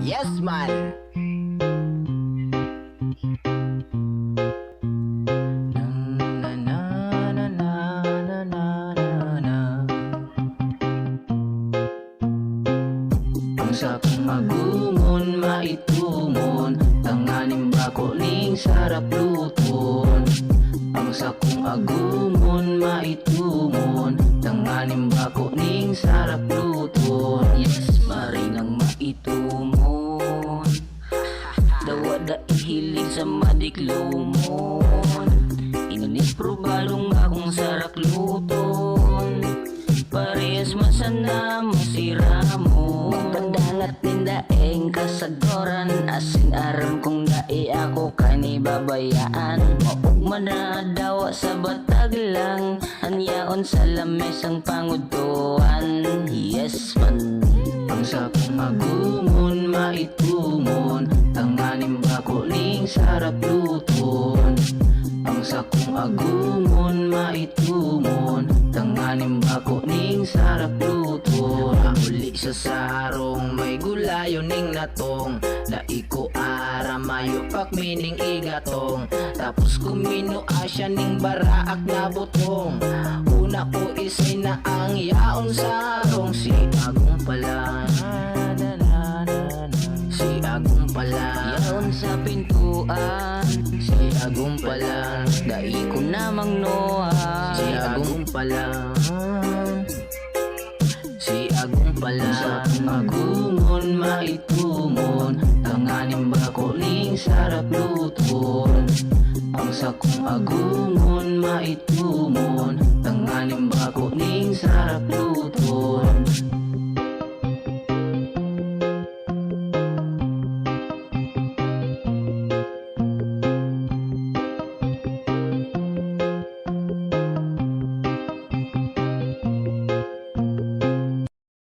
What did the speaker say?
Yes man. Na na na na na na na na. Ang sakong magungon maitumon, tanganing bako ning sarap luton. Ang sakong agungon maitumon, tanganing bako ning sarap luton. Yes, marinang maitumon, dawa da ihilig sa madiklumon. Inis probalong akong sarap luton, parehas masana masira mo. Magdangat nindaeng kasagoran, asin aron kung dai ako kanibabayaan. Maugman na dawa sa batag lang, anyaon sa lamesang pangutuan. Yes man. Ang sakong agungon maitumon, tanganing bako ning sarap luton. Ang sakong agungon maitumon, tanganing bako ning sarap luton. Uli sa sarong may gulayo ning natong, daiko ara mayo pak mining igatong. Tapos kumino asya ning baraak na butong. Una ko isay na ang yaon sarong, si Agong pala, si Agong pala, yaon sa pintuan. Si Agong pala, dai ko namang noa. Si Agong pala, si Agong pala. Sa agungon maitumon, tanganing bako ning sarap luton. Ang sakong agungon maitumon, tanganing bako ning sarap luton.